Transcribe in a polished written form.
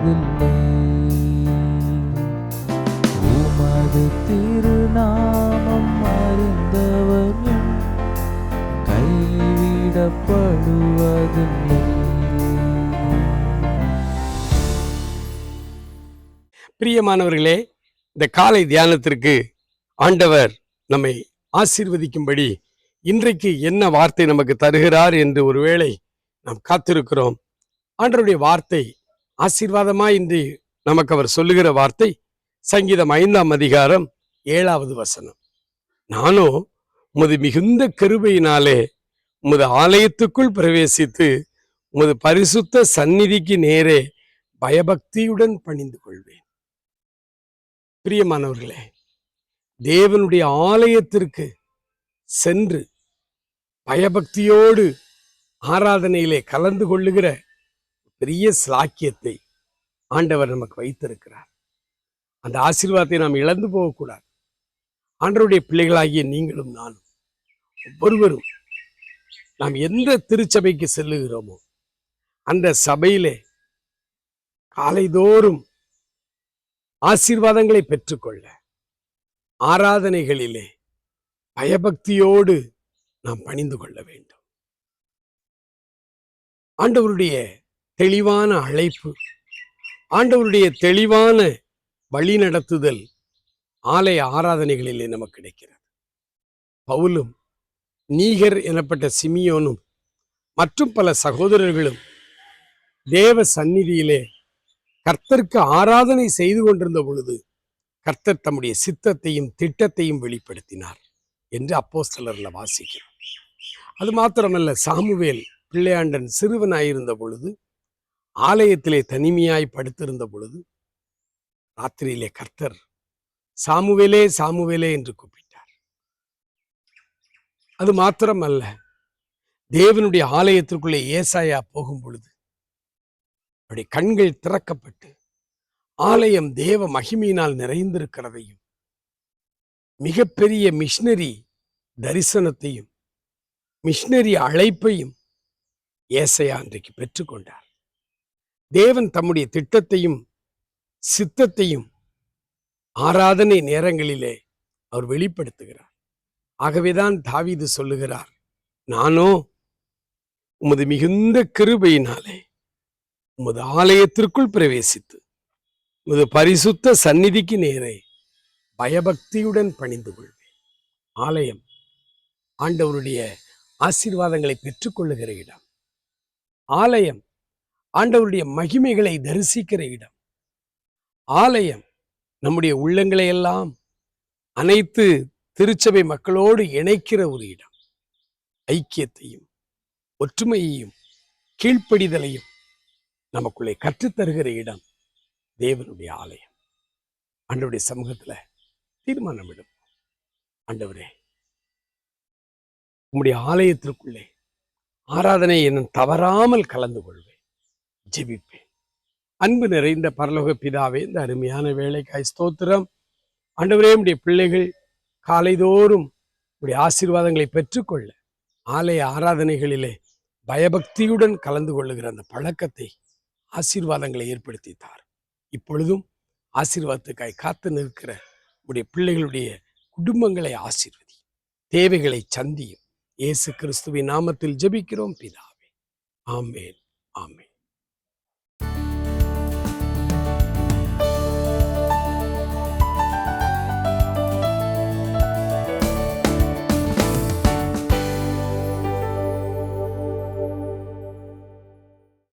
பழுவதில்லை. உமது திருநாமம் அறிந்தவர்கள் கைவிடப்படுவதில்லை. பிரியமானவர்களே, இந்த காலை தியானத்திற்கு ஆண்டவர் நம்மை ஆசீர்வதிக்கும்படி இன்றைக்கு என்ன வார்த்தை நமக்கு தருகிறார் என்று ஒருவேளை நாம் காத்திருக்கிறோம். ஆண்டவருடைய வார்த்தை ஆசீர்வாதமாய் இன்று நமக்கு அவர் சொல்லுகிற வார்த்தை சங்கீதம் 5ஆம் அதிகாரம் 7வது வசனம். நானோ உமது மிகுந்த கிருபையினாலே உமது ஆலயத்துக்குள் பிரவேசித்து உமது பரிசுத்த சந்நிதிக்கு நேரே பயபக்தியுடன் பணிந்து கொள்வேன். பிரியமானவர்களே, தேவனுடைய ஆலயத்திற்கு சென்று பயபக்தியோடு ஆராதனையிலே கலந்து கொள்ளுகிற பெரிய ஸ்லாக்கியத்தை ஆண்டவர் நமக்கு வைத்திருக்கிறார். அந்த ஆசீர்வாதத்தை நாம் இழந்து போகக்கூடாது. ஆண்டவருடைய பிள்ளைகளாகிய நீங்களும் நானும் ஒவ்வொருவரும் நாம் எந்த திருச்சபைக்கு செல்லுகிறோமோ அந்த சபையிலே காலைதோறும் ஆசீர்வாதங்களை பெற்றுக்கொள்ள ஆராதனைகளிலே பயபக்தியோடு நாம் பணிந்து கொள்ள வேண்டும். ஆண்டவருடைய தெளிவான அழைப்பு, ஆண்டவருடைய தெளிவான வழி நடத்துதல் ஆலய ஆராதனைகளிலே நமக்கு கிடைக்கிறது. பவுலும் நீகர் எனப்பட்ட சிமியோனும் மற்றும் பல சகோதரர்களும் தேவ சந்நிதியிலே கர்த்தருக்கு ஆராதனை செய்து கொண்டிருந்த பொழுது கர்த்தர் தம்முடைய சித்தத்தையும் திட்டத்தையும் வெளிப்படுத்தினார் என்று அப்போஸ்தலர்ல வாசிக்கிறோம். அது மாத்திரமல்ல, சாமுவேல் பிள்ளையாண்டன் சிறுவனாயிருந்த பொழுது ஆலயத்திலே தனிமையாய் படுத்திருந்த பொழுது ராத்திரியிலே கர்த்தர் சாமுவேலே சாமுவேலே என்று கூப்பிட்டார். அது மாத்திரமல்ல, தேவனுடைய ஆலயத்திற்குள்ளே ஏசாயா போகும் பொழுது அவருடைய கண்கள் திறக்கப்பட்டு ஆலயம் தேவ மகிமையினால் நிறைந்திருக்கிறதையும் மிகப்பெரிய மிஷனரி தரிசனத்தையும் மிஷனரி அழைப்பையும் ஏசாயா அன்றைக்கு பெற்றுக்கொண்டார். தேவன் தம்முடைய திட்டத்தையும் சித்தத்தையும் ஆராதனை நேரங்களிலே அவர் வெளிப்படுத்துகிறார். ஆகவேதான் தாவீது சொல்லுகிறார், நானோ உமது மிகுந்த கிருபையினாலே உமது ஆலயத்திற்குள் பிரவேசித்து உமது பரிசுத்த சந்நிதிக்கு நேரே பயபக்தியுடன் பணிந்து கொள்வேன். ஆலயம் ஆண்டவருடைய ஆசீர்வாதங்களை பெற்றுக்கொள்ளுகிற இடம். ஆலயம் ஆண்டவருடைய மகிமைகளை தரிசிக்கிற இடம். ஆலயம் நம்முடைய உள்ளங்களை எல்லாம் அனைத்து திருச்சபை மக்களோடு இணைக்கிற ஒரு இடம். ஐக்கியத்தையும் ஒற்றுமையையும் கீழ்ப்படிதலையும் நமக்குள்ளே கற்றுத்தருகிற இடம் தேவனுடைய ஆலயம். ஆண்டவருடைய சமூகத்துல தீர்மானம் விடும், ஆண்டவரே உம்முடைய ஆலயத்திற்குள்ளே ஆராதனை என்னும் தவறாமல் கலந்து கொள்வேன், ஜெபிப்பேன். அன்பு நிறைந்த பரலோக பிதாவே, இந்த அருமையான வேலைக்காய் ஸ்தோத்திரம். ஆண்டவரே, உம்முடைய பிள்ளைகள் காலைதோறும் உம்முடைய ஆசீர்வாதங்களை பெற்றுக்கொள்ள ஆலய ஆராதனைகளிலே பயபக்தியுடன் கலந்து கொள்ளுகிற அந்த பழக்கத்தை ஆசீர்வாதங்களை ஏற்படுத்தித்தார். இப்பொழுதும் ஆசீர்வாதத்துக்காய் காத்து நிற்கிற உடைய பிள்ளைகளுடைய குடும்பங்களை ஆசீர்வதி, தேவைகளை சந்தியும். இயேசு கிறிஸ்துவின் நாமத்தில் ஜெபிக்கிறோம் பிதாவே. ஆமென், ஆமென்.